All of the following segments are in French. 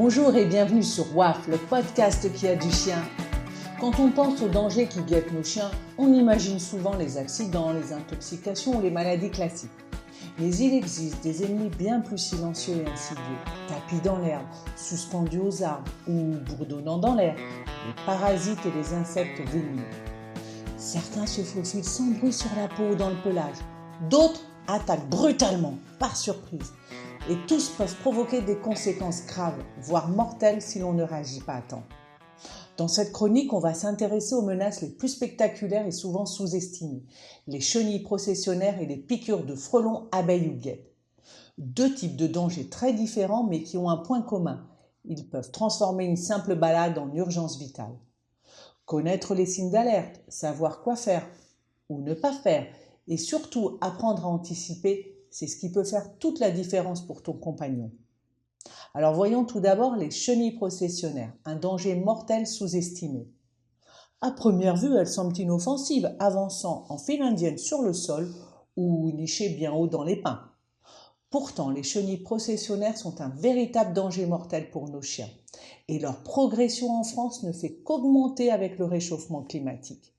Bonjour et bienvenue sur WAF, le podcast qui a du chien. Quand on pense aux dangers qui guettent nos chiens, on imagine souvent les accidents, les intoxications ou les maladies classiques. Mais il existe des ennemis bien plus silencieux et insidieux, tapis dans l'herbe, suspendus aux arbres ou bourdonnant dans l'air, les parasites et les insectes venimeux. Certains se faufilent sans bruit sur la peau ou dans le pelage, d'autres attaquent brutalement, par surprise. Et tous peuvent provoquer des conséquences graves, voire mortelles si l'on ne réagit pas à temps. Dans cette chronique, on va s'intéresser aux menaces les plus spectaculaires et souvent sous-estimées, les chenilles processionnaires et les piqûres de frelons, abeilles ou guêpes. Deux types de dangers très différents mais qui ont un point commun. Ils peuvent transformer une simple balade en urgence vitale. Connaître les signes d'alerte, savoir quoi faire ou ne pas faire et surtout apprendre à anticiper, c'est ce qui peut faire toute la différence pour ton compagnon. Alors voyons tout d'abord les chenilles processionnaires, un danger mortel sous-estimé. À première vue, elles semblent inoffensives, avançant en file indienne sur le sol ou nichées bien haut dans les pins. Pourtant, les chenilles processionnaires sont un véritable danger mortel pour nos chiens et leur progression en France ne fait qu'augmenter avec le réchauffement climatique.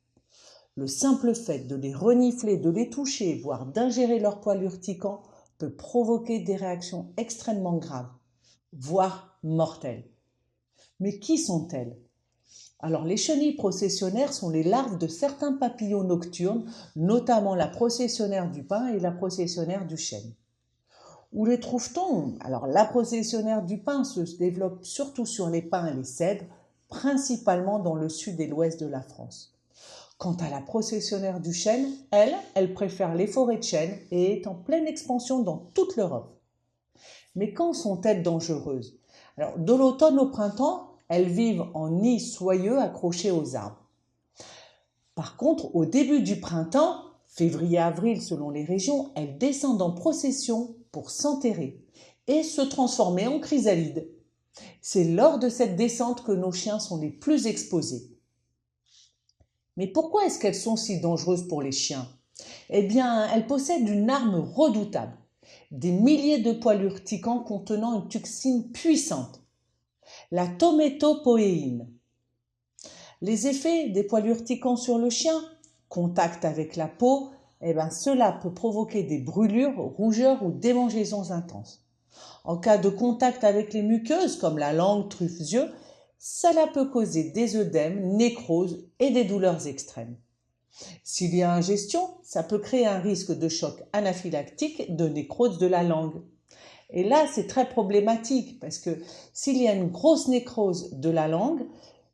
Le simple fait de les renifler, de les toucher, voire d'ingérer leur poil urticant peut provoquer des réactions extrêmement graves, voire mortelles. Mais qui sont-elles ? Alors les chenilles processionnaires sont les larves de certains papillons nocturnes, notamment la processionnaire du pin et la processionnaire du chêne. Où les trouve-t-on ? Alors la processionnaire du pin se développe surtout sur les pins et les cèdres, principalement dans le sud et l'ouest de la France. Quant à la processionnaire du chêne, elle préfère les forêts de chêne et est en pleine expansion dans toute l'Europe. Mais quand sont-elles dangereuses ? Alors, de l'automne au printemps, elles vivent en nids soyeux accrochés aux arbres. Par contre, au début du printemps, février-avril selon les régions, elles descendent en procession pour s'enterrer et se transformer en chrysalides. C'est lors de cette descente que nos chiens sont les plus exposés. Mais pourquoi est-ce qu'elles sont si dangereuses pour les chiens ? Eh bien, elles possèdent une arme redoutable, des milliers de poils urticants contenant une toxine puissante, la tométopoéine. Les effets des poils urticants sur le chien, contact avec la peau, cela peut provoquer des brûlures, rougeurs ou démangeaisons intenses. En cas de contact avec les muqueuses comme la langue, truffes, yeux, cela peut causer des œdèmes, nécroses et des douleurs extrêmes. S'il y a ingestion, ça peut créer un risque de choc anaphylactique, de nécrose de la langue. Et là, c'est très problématique parce que s'il y a une grosse nécrose de la langue,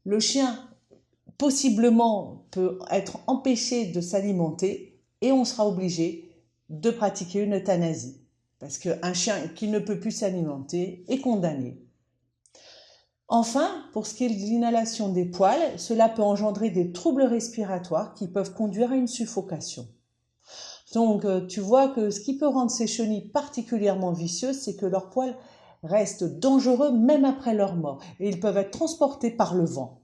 le chien possiblement peut être empêché de s'alimenter et on sera obligé de pratiquer une euthanasie parce qu'un chien qui ne peut plus s'alimenter est condamné. Enfin, pour ce qui est de l'inhalation des poils, cela peut engendrer des troubles respiratoires qui peuvent conduire à une suffocation. Donc, tu vois que ce qui peut rendre ces chenilles particulièrement vicieuses, c'est que leurs poils restent dangereux même après leur mort et ils peuvent être transportés par le vent.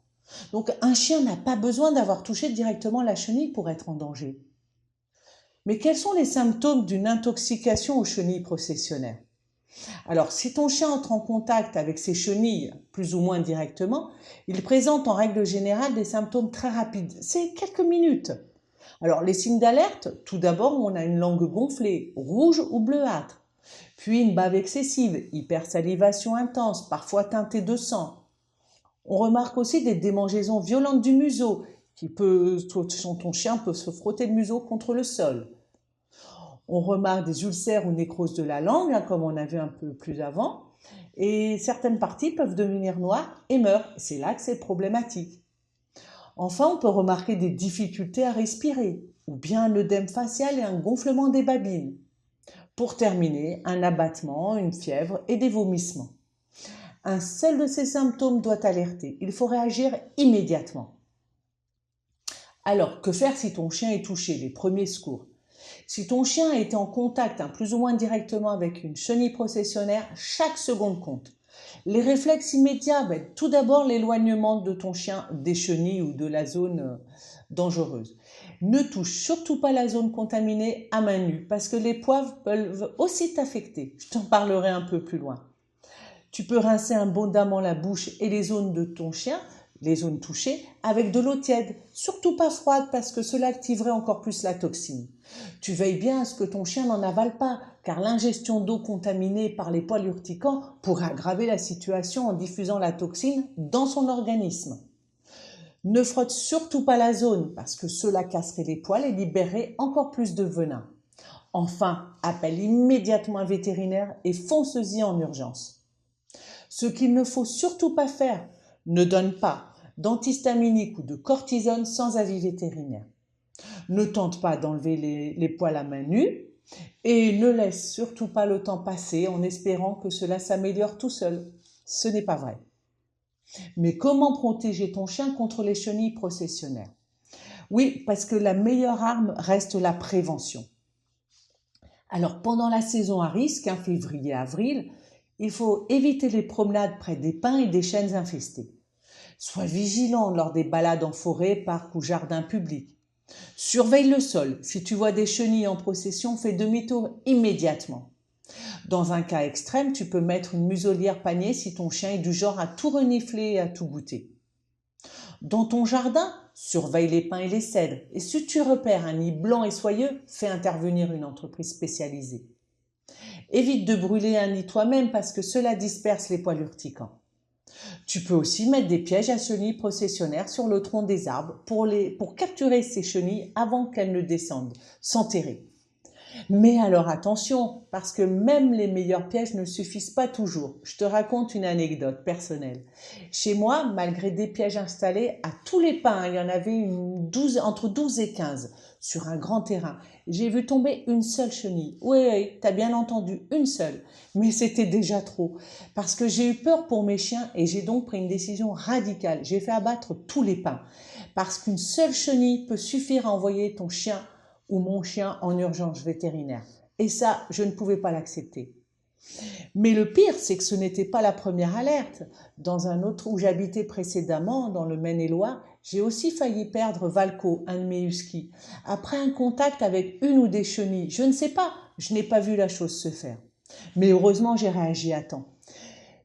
Donc, un chien n'a pas besoin d'avoir touché directement la chenille pour être en danger. Mais quels sont les symptômes d'une intoxication aux chenilles processionnaires ? Alors, si ton chien entre en contact avec ces chenilles, plus ou moins directement, il présente en règle générale des symptômes très rapides. C'est quelques minutes. Alors, les signes d'alerte, tout d'abord, on a une langue gonflée, rouge ou bleuâtre. Puis une bave excessive, hypersalivation intense, parfois teintée de sang. On remarque aussi des démangeaisons violentes du museau, ton chien peut se frotter le museau contre le sol. On remarque des ulcères ou nécroses de la langue, comme on a vu un peu plus avant, et certaines parties peuvent devenir noires et meurent. C'est là que c'est problématique. Enfin, on peut remarquer des difficultés à respirer, ou bien un œdème facial et un gonflement des babines. Pour terminer, un abattement, une fièvre et des vomissements. Un seul de ces symptômes doit alerter. Il faut réagir immédiatement. Alors, que faire si ton chien est touché ? Les premiers secours. Si ton chien a été en contact plus ou moins directement avec une chenille processionnaire, chaque seconde compte. Les réflexes immédiats, tout d'abord l'éloignement de ton chien des chenilles ou de la zone dangereuse. Ne touche surtout pas la zone contaminée à main nue parce que les poivres peuvent aussi t'affecter. Je t'en parlerai un peu plus loin. Tu peux rincer abondamment la bouche et les zones de ton chien, les zones touchées, avec de l'eau tiède, surtout pas froide parce que cela activerait encore plus la toxine. Tu veilles bien à ce que ton chien n'en avale pas, car l'ingestion d'eau contaminée par les poils urticants pourrait aggraver la situation en diffusant la toxine dans son organisme. Ne frotte surtout pas la zone parce que cela casserait les poils et libérerait encore plus de venin. Enfin, appelle immédiatement un vétérinaire et fonce-y en urgence. Ce qu'il ne faut surtout pas faire, ne donne pas d'antihistaminique ou de cortisone sans avis vétérinaire. Ne tente pas d'enlever les poils à main nue et ne laisse surtout pas le temps passer en espérant que cela s'améliore tout seul. Ce n'est pas vrai. Mais comment protéger ton chien contre les chenilles processionnaires? Oui, parce que la meilleure arme reste la prévention. Alors pendant la saison à risque, février-avril, il faut éviter les promenades près des pins et des chênes infestés. Sois vigilant lors des balades en forêt, parc ou jardin public. Surveille le sol. Si tu vois des chenilles en procession, fais demi-tour immédiatement. Dans un cas extrême, tu peux mettre une muselière panier si ton chien est du genre à tout renifler et à tout goûter. Dans ton jardin, surveille les pins et les cèdres. Et si tu repères un nid blanc et soyeux, fais intervenir une entreprise spécialisée. Évite de brûler un nid toi-même parce que cela disperse les poils urticants. Tu peux aussi mettre des pièges à chenilles processionnaires sur le tronc des arbres pour capturer ces chenilles avant qu'elles ne descendent, s'enterrer. Mais alors attention, parce que même les meilleurs pièges ne suffisent pas toujours. Je te raconte une anecdote personnelle. Chez moi, malgré des pièges installés à tous les pins, il y en avait entre 12 et 15 sur un grand terrain. J'ai vu tomber une seule chenille. Oui, t'as bien entendu, une seule. Mais c'était déjà trop. Parce que j'ai eu peur pour mes chiens et j'ai donc pris une décision radicale. J'ai fait abattre tous les pins. Parce qu'une seule chenille peut suffire à envoyer ton chien ou mon chien en urgence vétérinaire. Et ça, je ne pouvais pas l'accepter. Mais le pire, c'est que ce n'était pas la première alerte. Dans un autre où j'habitais précédemment, dans le Maine-et-Loire, j'ai aussi failli perdre Valco, un de mes huskies, après un contact avec une ou des chenilles. Je ne sais pas, je n'ai pas vu la chose se faire. Mais heureusement, j'ai réagi à temps.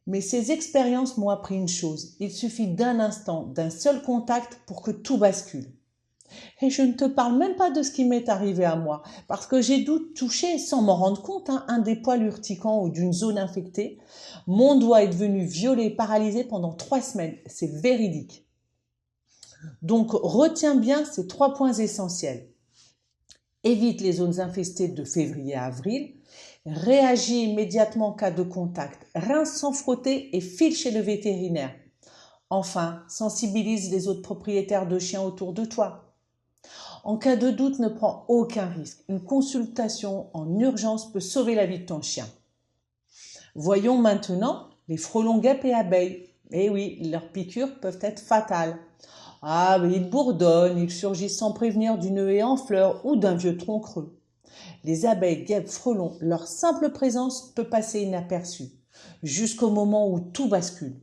Mais ces expériences m'ont appris une chose. Il suffit d'un instant, d'un seul contact pour que tout bascule. Et je ne te parle même pas de ce qui m'est arrivé à moi, parce que j'ai dû toucher, sans m'en rendre compte, un des poils urticants ou d'une zone infectée. Mon doigt est devenu violet, paralysé pendant 3 semaines. C'est véridique. Donc, retiens bien ces 3 points essentiels. Évite les zones infestées de février à avril. Réagis immédiatement en cas de contact. Rince sans frotter et file chez le vétérinaire. Enfin, sensibilise les autres propriétaires de chiens autour de toi. En cas de doute, ne prends aucun risque. Une consultation en urgence peut sauver la vie de ton chien. Voyons maintenant les frelons, guêpes et abeilles. Eh oui, leurs piqûres peuvent être fatales. Ah, mais ils bourdonnent, ils surgissent sans prévenir d'une haie en fleurs ou d'un vieux tronc creux. Les abeilles, guêpes, frelons, leur simple présence peut passer inaperçue, jusqu'au moment où tout bascule.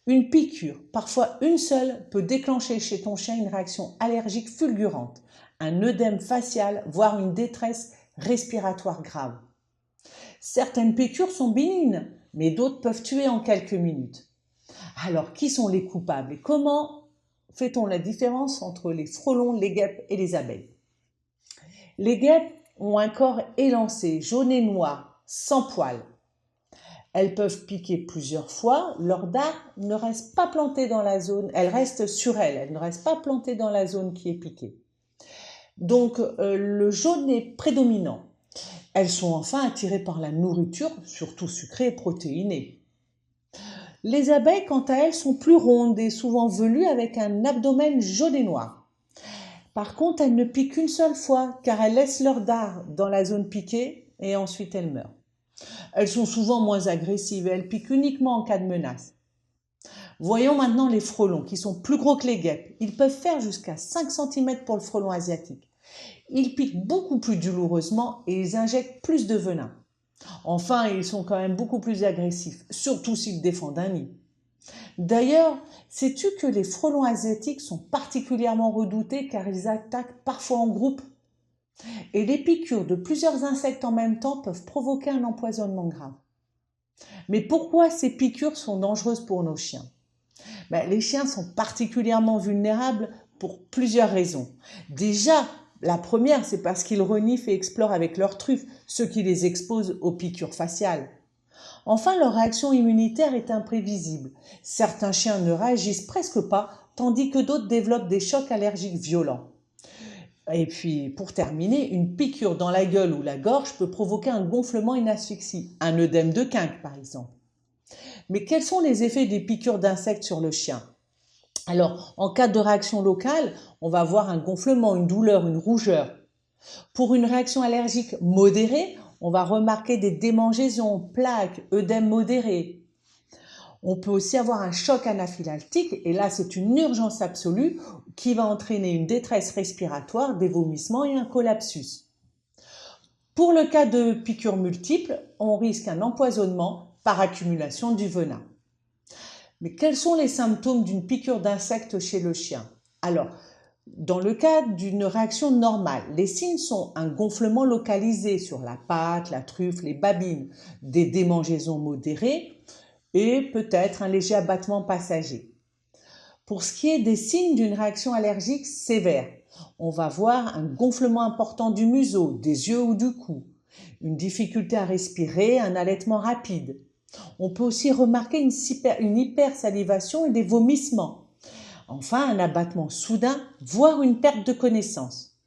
Une piqûre, parfois une seule, peut déclencher chez ton chien une réaction allergique fulgurante, un œdème facial, voire une détresse respiratoire grave. Certaines piqûres sont bénignes, mais d'autres peuvent tuer en quelques minutes. Alors, qui sont les coupables et comment fait-on la différence entre les frelons, les guêpes et les abeilles? Les guêpes ont un corps élancé, jaune et noir, sans poils. Elles peuvent piquer plusieurs fois. Leur dard ne reste pas planté dans la zone. Elle reste sur elle. Elle ne reste pas plantée dans la zone qui est piquée. Donc, le jaune est prédominant. Elles sont enfin attirées par la nourriture, surtout sucrée et protéinée. Les abeilles, quant à elles, sont plus rondes et souvent velues avec un abdomen jaune et noir. Par contre, elles ne piquent qu'une seule fois, car elles laissent leur dard dans la zone piquée et ensuite elles meurent. Elles sont souvent moins agressives et elles piquent uniquement en cas de menace. Voyons maintenant les frelons, qui sont plus gros que les guêpes. Ils peuvent faire jusqu'à 5 cm pour le frelon asiatique. Ils piquent beaucoup plus douloureusement et ils injectent plus de venin. Enfin, ils sont quand même beaucoup plus agressifs, surtout s'ils défendent un nid. D'ailleurs, sais-tu que les frelons asiatiques sont particulièrement redoutés car ils attaquent parfois en groupe? Et les piqûres de plusieurs insectes en même temps peuvent provoquer un empoisonnement grave. Mais pourquoi ces piqûres sont dangereuses pour nos chiens? Les chiens sont particulièrement vulnérables pour plusieurs raisons. Déjà, la première, c'est parce qu'ils reniflent et explorent avec leurs truffes, ce qui les expose aux piqûres faciales. Enfin, leur réaction immunitaire est imprévisible. Certains chiens ne réagissent presque pas, tandis que d'autres développent des chocs allergiques violents. Et puis, pour terminer, une piqûre dans la gueule ou la gorge peut provoquer un gonflement et une asphyxie, un œdème de quinque par exemple. Mais quels sont les effets des piqûres d'insectes sur le chien? Alors, en cas de réaction locale, on va avoir un gonflement, une douleur, une rougeur. Pour une réaction allergique modérée, on va remarquer des démangeaisons, plaques, œdème modéré. On peut aussi avoir un choc anaphylactique, et là c'est une urgence absolue qui va entraîner une détresse respiratoire, des vomissements et un collapsus. Pour le cas de piqûres multiples, on risque un empoisonnement par accumulation du venin. Mais quels sont les symptômes d'une piqûre d'insecte chez le chien? Alors, dans le cas d'une réaction normale, les signes sont un gonflement localisé sur la patte, la truffe, les babines, des démangeaisons modérées et peut-être un léger abattement passager. Pour ce qui est des signes d'une réaction allergique sévère, on va voir un gonflement important du museau, des yeux ou du cou, une difficulté à respirer, un halètement rapide. On peut aussi remarquer une hypersalivation et des vomissements. Enfin, un abattement soudain, voire une perte de connaissance.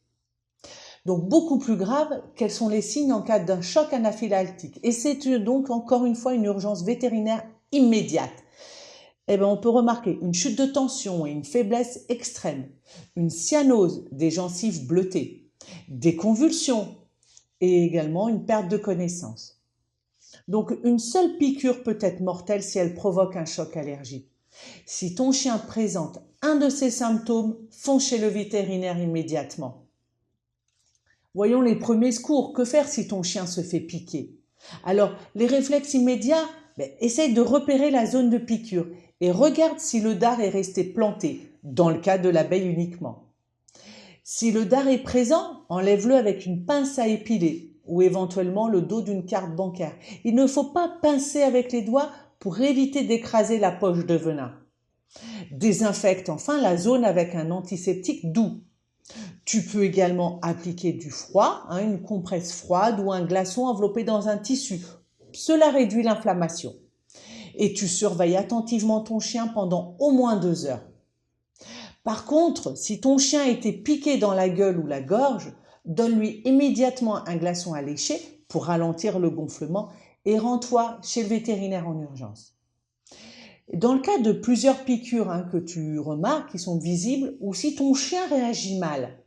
Donc, beaucoup plus grave, quels sont les signes en cas d'un choc anaphylactique? Et c'est donc encore une fois une urgence vétérinaire immédiate. On peut remarquer une chute de tension et une faiblesse extrême, une cyanose, des gencives bleutées, des convulsions et également une perte de connaissance. Donc, une seule piqûre peut être mortelle si elle provoque un choc allergique. Si ton chien présente un de ces symptômes, fonce chez le vétérinaire immédiatement. Voyons les premiers secours. Que faire si ton chien se fait piquer? Alors, les réflexes immédiats, essaye de repérer la zone de piqûre et regarde si le dard est resté planté, dans le cas de l'abeille uniquement. Si le dard est présent, enlève-le avec une pince à épiler ou éventuellement le dos d'une carte bancaire. Il ne faut pas pincer avec les doigts pour éviter d'écraser la poche de venin. Désinfecte enfin la zone avec un antiseptique doux. Tu peux également appliquer du froid, une compresse froide ou un glaçon enveloppé dans un tissu. Cela réduit l'inflammation. Et tu surveilles attentivement ton chien pendant au moins 2 heures. Par contre, si ton chien a été piqué dans la gueule ou la gorge, donne-lui immédiatement un glaçon à lécher pour ralentir le gonflement et rends-toi chez le vétérinaire en urgence. Dans le cas de plusieurs piqûres que tu remarques qui sont visibles ou si ton chien réagit mal,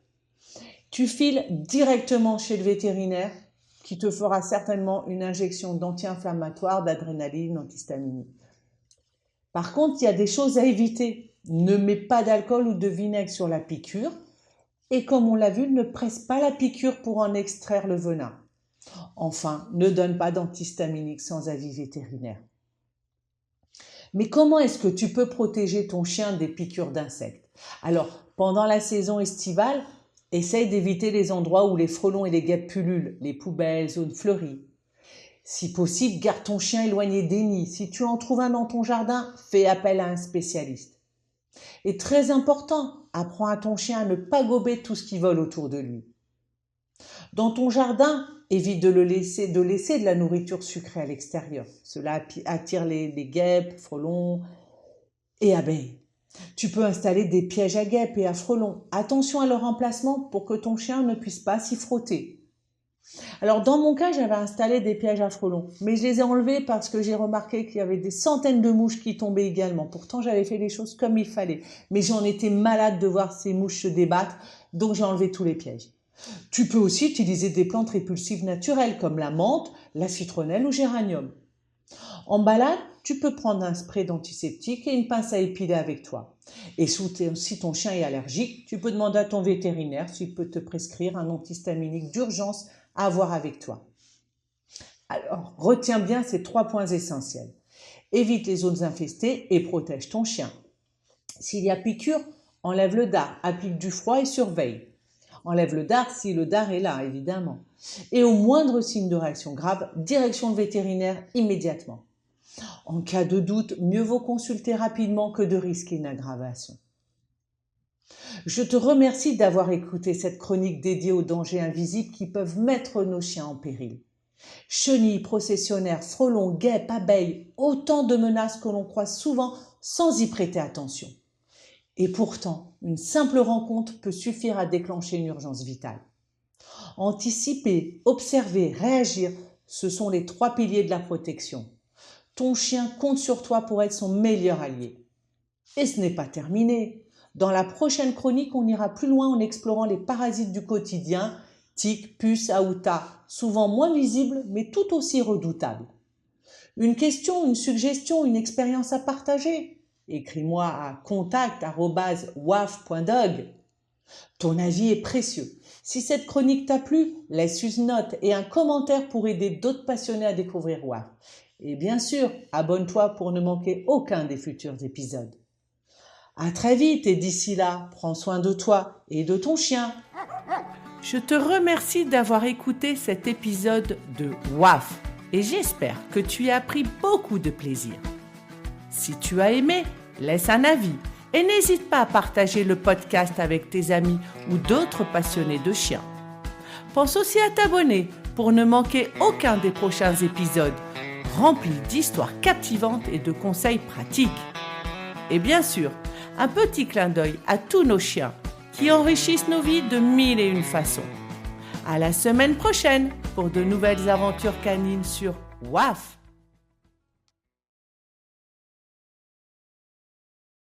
tu files directement chez le vétérinaire qui te fera certainement une injection d'anti-inflammatoire, d'adrénaline, d'antihistaminique. Par contre, il y a des choses à éviter. Ne mets pas d'alcool ou de vinaigre sur la piqûre et comme on l'a vu, ne presse pas la piqûre pour en extraire le venin. Enfin, ne donne pas d'antihistaminique sans avis vétérinaire. Mais comment est-ce que tu peux protéger ton chien des piqûres d'insectes? Alors, pendant la saison estivale, essaye d'éviter les endroits où les frelons et les guêpes pullulent, les poubelles, zones fleuries. Si possible, garde ton chien éloigné des nids. Si tu en trouves un dans ton jardin, fais appel à un spécialiste. Et très important, apprends à ton chien à ne pas gober tout ce qui vole autour de lui. Dans ton jardin, évite de laisser de la nourriture sucrée à l'extérieur. Cela attire les guêpes, frelons et abeilles. Tu peux installer des pièges à guêpes et à frelons. Attention à leur emplacement pour que ton chien ne puisse pas s'y frotter. Alors dans mon cas, j'avais installé des pièges à frelons, mais je les ai enlevés parce que j'ai remarqué qu'il y avait des centaines de mouches qui tombaient également. Pourtant, j'avais fait les choses comme il fallait, mais j'en étais malade de voir ces mouches se débattre, donc j'ai enlevé tous les pièges. Tu peux aussi utiliser des plantes répulsives naturelles comme la menthe, la citronnelle ou géranium. En balade, tu peux prendre un spray d'antiseptique et une pince à épiler avec toi. Et si ton chien est allergique, tu peux demander à ton vétérinaire s'il peut te prescrire un antihistaminique d'urgence à avoir avec toi. Alors, retiens bien ces 3 points essentiels. Évite les zones infestées et protège ton chien. S'il y a piqûre, enlève le dard, applique du froid et surveille. Enlève le dard si le dard est là, évidemment. Et au moindre signe de réaction grave, direction le vétérinaire immédiatement. En cas de doute, mieux vaut consulter rapidement que de risquer une aggravation. Je te remercie d'avoir écouté cette chronique dédiée aux dangers invisibles qui peuvent mettre nos chiens en péril. Chenilles, processionnaires, frelons, guêpes, abeilles, autant de menaces que l'on croise souvent sans y prêter attention. Et pourtant, une simple rencontre peut suffire à déclencher une urgence vitale. Anticiper, observer, réagir, ce sont les 3 piliers de la protection. Ton chien compte sur toi pour être son meilleur allié. Et ce n'est pas terminé. Dans la prochaine chronique, on ira plus loin en explorant les parasites du quotidien, tiques, puces, aoutas, souvent moins visibles mais tout aussi redoutables. Une question, une suggestion, une expérience à partager? Écris-moi à contact@waf.dog. Ton avis est précieux. Si cette chronique t'a plu, laisse une note et un commentaire pour aider d'autres passionnés à découvrir WAF. Et bien sûr, abonne-toi pour ne manquer aucun des futurs épisodes. À très vite et d'ici là, prends soin de toi et de ton chien. Je te remercie d'avoir écouté cet épisode de WAF et j'espère que tu y as pris beaucoup de plaisir. Si tu as aimé, laisse un avis et n'hésite pas à partager le podcast avec tes amis ou d'autres passionnés de chiens. Pense aussi à t'abonner pour ne manquer aucun des prochains épisodes remplis d'histoires captivantes et de conseils pratiques. Et bien sûr, un petit clin d'œil à tous nos chiens qui enrichissent nos vies de 1001 façons. À la semaine prochaine pour de nouvelles aventures canines sur WAF.